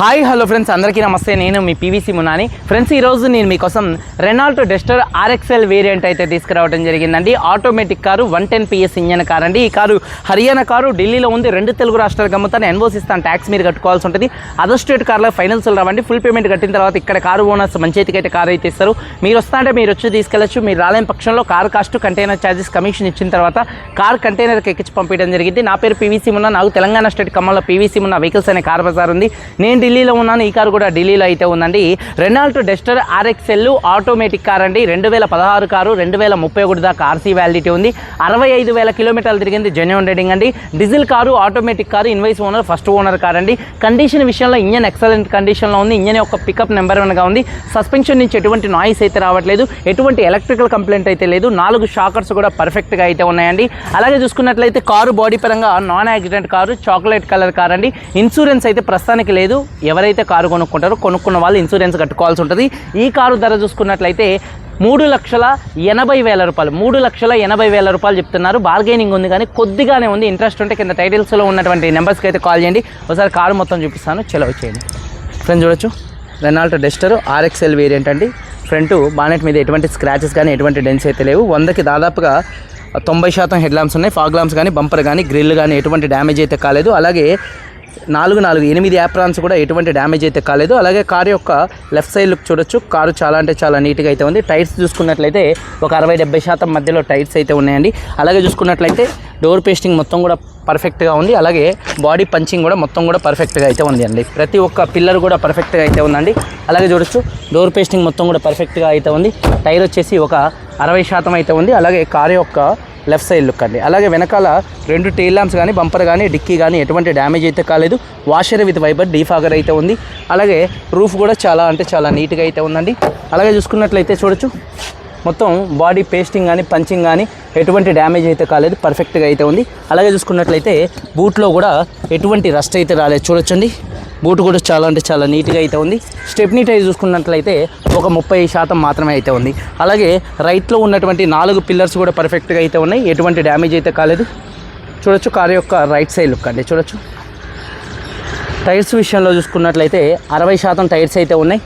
Hi hello friends, అందరికీ నమస్తే. నేను మీ పీవీసీ మునాని. ఫ్రెండ్స్, ఈరోజు నేను మీకోసం రెనాల్ట్ డస్టర్ ఆర్ఎక్స్ఎల్ వేరియంట్ అయితే తీసుకురావడం జరిగిందండి. Automatic car, 110 PS engine car అండి. ఈ కారు హర్యానా కారు, ఢిల్లీలో ఉంది. 2 తెలుగు రాష్ట్రాలకు అమ్ముతాను. ఎన్ఓసి ఇస్తాను, ట్యాక్స్ మీరు కట్టుకోవాల్సి ఉంటుంది. అదర్ స్టేట్ కార్లో ఫైనాన్స్ రావండి. ఫుల్ పేమెంట్ కట్టిన తర్వాత ఇక్కడ కారు ఓనర్స్ మంచి చేతికైతే కారు అయితే ఇస్తారు. మీరు వస్తా అంటే మీరు వచ్చి తీసుకెళ్ళచ్చు. మీరు రాలేని పక్షంలో car cost, container charges, commission ఇచ్చిన తర్వాత కార్ కంటైనర్కి ఎక్కించి పంపించడం జరిగింది. నా పేరు పీవీసీ మున్నా. నాకు తెలంగాణ స్టేట్ ఖమ్మంలో పీవీసీ మున్నా వెహికల్స్ అనే కార్ బజార్ ఉంది. నేను ఢిల్లీలో ఉన్నాను. ఈ కారు కూడా ఢిల్లీలో అయితే ఉందండి. Renault Duster RXL automatic car అండి. 2016 కారు, 2031 దాకా ఆర్సీ వ్యాలిడిటీ ఉంది. 65,000 కిలోమీటర్లు తిరిగింది. జెన్యూన్ రేటింగ్ అండి. Diesel car, automatic car, invoice owner, first owner car అండి. కండిషన్ విషయంలో ఇంజన్ ఎక్సలెంట్ కండిషన్లో ఉంది. ఇంజన్ యొక్క పికప్ నెంబర్ 1గా ఉంది. సస్పెన్షన్ నుంచి ఎటువంటి నాయిస్ అయితే రావట్లేదు. ఎటువంటి ఎలక్ట్రికల్ కంప్లైంట్ అయితే లేదు. 4 షాకర్స్ కూడా పర్ఫెక్ట్గా అయితే ఉన్నాయండి. అలాగే చూసుకున్నట్లయితే కారు బాడీ పరంగా non accident car, chocolate colour car అండి. ఇన్సూరెన్స్ అయితే ప్రస్తుతానికి లేదు. ఎవరైతే కారు కొనుక్కున్న వాళ్ళు ఇన్సూరెన్స్ కట్టుకోవాల్సి ఉంటుంది. ఈ కారు ధర చూసుకున్నట్లయితే 3,80,000 రూపాయలు, 3,80,000 రూపాయలు చెప్తున్నారు. బార్గెనింగ్ ఉంది, కానీ కొద్దిగానే ఉంది. ఇంట్రెస్ట్ ఉంటే కింద టైటిల్స్లో ఉన్నటువంటి నెంబర్స్కి అయితే కాల్ చేయండి. ఒకసారి కారు మొత్తం చూపిస్తాను, చెలవు చేయండి. ఫ్రెండ్స్ చూడొచ్చు, రెనాల్ట్ డస్టర్ ఆర్ఎక్స్ఎల్ వేరియంట్ అండి. ఫ్రంట్ బానెట్ మీద ఎటువంటి స్క్రాచెస్ కానీ ఎటువంటి డెన్స్ అయితే లేవు. 100కి దాదాపుగా 90% హెడ్ ల్యాంప్స్ ఉన్నాయి. ఫాగ్ ల్యాంప్స్ కానీ, బంపర్ కానీ, గ్రిల్ కానీ ఎటువంటి డ్యామేజ్ అయితే కాలేదు. అలాగే 8 యాప్రాన్స్ కూడా ఎటువంటి డ్యామేజ్ అయితే కాలేదు. అలాగే కారు యొక్క లెఫ్ట్ సైడ్ లుక్ చూడొచ్చు. కారు చాలా అంటే చాలా నీట్గా అయితే ఉంది. టైర్స్ చూసుకున్నట్లయితే ఒక 60-70% మధ్యలో టైర్స్ అయితే ఉన్నాయండి. అలాగే చూసుకున్నట్లయితే డోర్ పేస్టింగ్ మొత్తం కూడా పర్ఫెక్ట్గా ఉంది. అలాగే బాడీ పంచింగ్ కూడా మొత్తం కూడా పర్ఫెక్ట్గా అయితే ఉంది అండి. ప్రతి ఒక్క పిల్లర్ కూడా పర్ఫెక్ట్గా అయితే ఉందండి. అలాగే చూడొచ్చు, డోర్ పేస్టింగ్ మొత్తం కూడా పర్ఫెక్ట్గా అయితే ఉంది. టైర్ వచ్చేసి ఒక 60% అయితే ఉంది. అలాగే కారు యొక్క లెఫ్ట్ సైడ్ లుక్ అండి. అలాగే వెనకాల 2 టెయిల్ ల్యాంప్స్ కానీ, బంపర్ కానీ, డిక్కీ కానీ ఎటువంటి డ్యామేజ్ అయితే కాలేదు. వాషర్ విత్ వైపర్, డీఫాగర్ అయితే ఉంది. అలాగే రూఫ్ కూడా చాలా అంటే చాలా నీట్గా అయితే ఉందండి. అలాగే చూసుకున్నట్లయితే చూడొచ్చు, మొత్తం బాడీ పేస్టింగ్ కానీ, పంచింగ్ కానీ ఎటువంటి డ్యామేజ్ అయితే కాలేదు. పర్ఫెక్ట్గా అయితే ఉంది. అలాగే చూసుకున్నట్లయితే బూట్లో కూడా ఎటువంటి రస్ట్ అయితే రాలేదు. చూడొచ్చండి, బూట్ కూడా చాలా అంటే చాలా నీట్గా అయితే ఉంది. స్టెప్నీ టైర్ చూసుకున్నట్లయితే ఒక 30% మాత్రమే అయితే ఉంది. అలాగే రైట్లో ఉన్నటువంటి 4 పిల్లర్స్ కూడా పర్ఫెక్ట్గా అయితే ఉన్నాయి. ఎటువంటి డ్యామేజ్ అయితే కాలేదు. చూడొచ్చు, కారు యొక్క రైట్ సైడ్ లుక్ అండి. చూడొచ్చు, టైర్స్ విషయంలో చూసుకున్నట్లయితే 60% టైర్స్ అయితే ఉన్నాయి.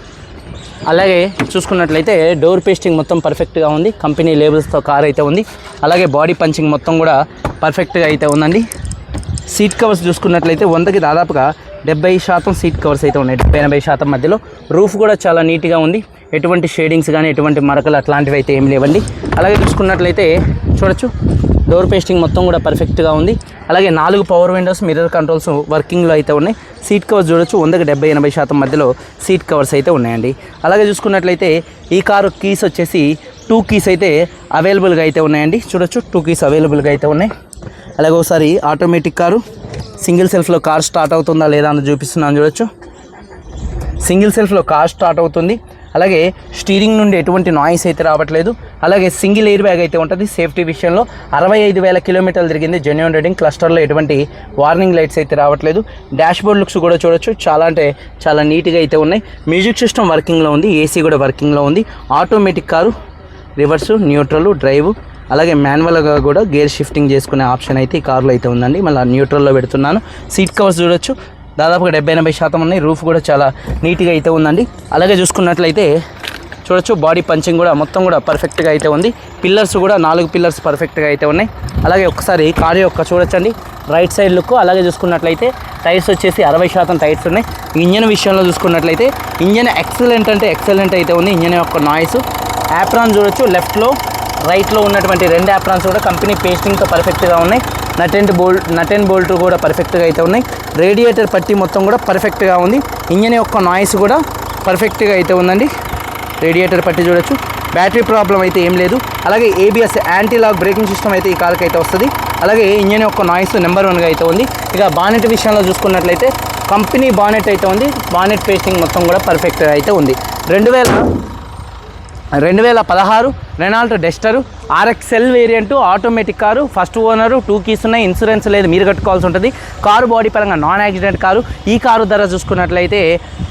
అలాగే చూసుకున్నట్లయితే డోర్ పేస్టింగ్ మొత్తం పర్ఫెక్ట్గా ఉంది. కంపెనీ లేబుల్స్తో కార్ అయితే ఉంది. అలాగే బాడీ పంచింగ్ మొత్తం కూడా పర్ఫెక్ట్గా అయితే ఉందండి. సీట్ కవర్స్ చూసుకున్నట్లయితే 100కి దాదాపుగా 70% సీట్ కవర్స్ అయితే ఉన్నాయి. 70-80% మధ్యలో. రూఫ్ కూడా చాలా నీట్గా ఉంది. ఎటువంటి షేడింగ్స్ కానీ, ఎటువంటి మరకలు అట్లాంటివి అయితే ఏం లేవండి. అలాగే చూసుకున్నట్లయితే చూడొచ్చు, డోర్ పేస్టింగ్ మొత్తం కూడా పర్ఫెక్ట్గా ఉంది. అలాగే 4 పవర్ విండోస్, మిర్రర్ కంట్రోల్స్ వర్కింగ్లో అయితే ఉన్నాయి. సీట్ కవర్స్ చూడొచ్చు, 100కి 70-80% మధ్యలో సీట్ కవర్స్ అయితే ఉన్నాయండి. అలాగే చూసుకున్నట్లయితే ఈ కారు కీస్ వచ్చేసి 2 కీస్ అయితే అవైలబుల్గా అయితే ఉన్నాయండి. చూడొచ్చు, 2 కీస్ అవైలబుల్గా అయితే ఉన్నాయి. అలాగే ఒకసారి ఆటోమేటిక్ కారు సింగిల్ సెల్ఫ్లో కార్ స్టార్ట్ అవుతుందా లేదా అని చూపిస్తున్నాను. చూడొచ్చు, సింగిల్ సెల్ఫ్లో కార్ స్టార్ట్ అవుతుంది. అలాగే స్టీరింగ్ నుండి ఎటువంటి నాయిస్ అయితే రావట్లేదు. అలాగే సింగిల్ ఎయిర్ బ్యాగ్ అయితే ఉంటుంది. సేఫ్టీ విషయంలో 65,000 కిలోమీటర్లు తిరిగింది. Genuine rating. క్లస్టర్లో ఎటువంటి వార్నింగ్ లైట్స్ అయితే రావట్లేదు. డాష్ బోర్డ్ లుక్స్ కూడా చూడొచ్చు, చాలా అంటే చాలా నీట్గా అయితే ఉన్నాయి. మ్యూజిక్ సిస్టమ్ వర్కింగ్లో ఉంది. ఏసీ కూడా వర్కింగ్లో ఉంది. Automatic car, reverse, neutral, drive, అలాగే మాన్యువల్గా కూడా గేర్ షిఫ్టింగ్ చేసుకునే ఆప్షన్ అయితే ఈ కార్లో అయితే ఉందండి. మళ్ళీ న్యూట్రల్లో పెడుతున్నాను. సీట్ కవర్స్ చూడొచ్చు, దాదాపుగా 70-80% ఉన్నాయి. రూఫ్ కూడా చాలా నీట్గా అయితే ఉందండి. అలాగే చూసుకున్నట్లయితే చూడొచ్చు, బాడీ పంచింగ్ కూడా మొత్తం కూడా పర్ఫెక్ట్గా అయితే ఉంది. పిల్లర్స్ కూడా 4 పిల్లర్స్ పర్ఫెక్ట్గా అయితే ఉన్నాయి. అలాగే ఒకసారి కారు యొక్క చూడొచ్చండి రైట్ సైడ్ లుక్. అలాగే చూసుకున్నట్లయితే టైర్స్ వచ్చేసి 60% టైర్స్ ఉన్నాయి. ఇంజన్ విషయంలో చూసుకున్నట్లయితే ఇంజన్ ఎక్సలెంట్ అంటే ఎక్సలెంట్ అయితే ఉంది. ఇంజన్ యొక్క నాయిస్. యాప్రాన్ చూడొచ్చు, లెఫ్ట్లో రైట్లో ఉన్నటువంటి 2 యాప్రాన్స్ కూడా కంపెనీ పేస్టింగ్తో పర్ఫెక్ట్గా ఉన్నాయి. నట్ అండ్ బోల్ట్ కూడా పర్ఫెక్ట్గా అయితే ఉన్నాయి. రేడియేటర్ పట్టి మొత్తం కూడా పర్ఫెక్ట్గా ఉంది. ఇంజన్ యొక్క నాయిస్ కూడా పర్ఫెక్ట్గా అయితే ఉందండి. రేడియేటర్ పట్టి చూడొచ్చు. బ్యాటరీ ప్రాబ్లం అయితే ఏం లేదు. అలాగే ABS anti lock braking system అయితే ఈ కార్కి అయితే వస్తుంది. అలాగే ఇంజన్ యొక్క నాయిస్ నెంబర్ 1గా అయితే ఉంది. ఇక బానెట్ విషయంలో చూసుకున్నట్లయితే కంపెనీ బానెట్ అయితే ఉంది. బానెట్ పేస్టింగ్ మొత్తం కూడా పర్ఫెక్ట్గా అయితే ఉంది. 2016 Renault Duster RXL variant automatic car, first owner, 2 keys ఉన్నాయి. ఇన్సూరెన్స్ లేదు, మీరు కట్టుకోవాల్సి ఉంటుంది. కారు బాడీ పరంగా నాన్ యాక్సిడెంట్ కారు. ఈ కారు ధర చూసుకున్నట్లయితే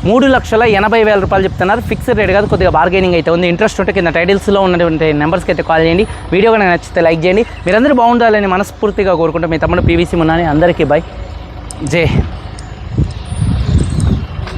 3,80,000 రూపాయలు చెప్తున్నారు. ఫిక్స్డ్ రేట్ కాదు, కొద్దిగా బార్గెనింగ్ అయితే ఉంది. ఇంట్రెస్ట్ ఉంటే కింద టైటిల్స్లో ఉన్నటువంటి నెంబర్స్కి అయితే కాల్ చేయండి. వీడియో కనుక నచ్చితే లైక్ చేయండి. మీరందరూ బాగుండాలని మనస్ఫూర్తిగా కోరుకుంటే మీ తమ్ముడు పీవీసీ మున్నాని. అందరికీ బై, జై.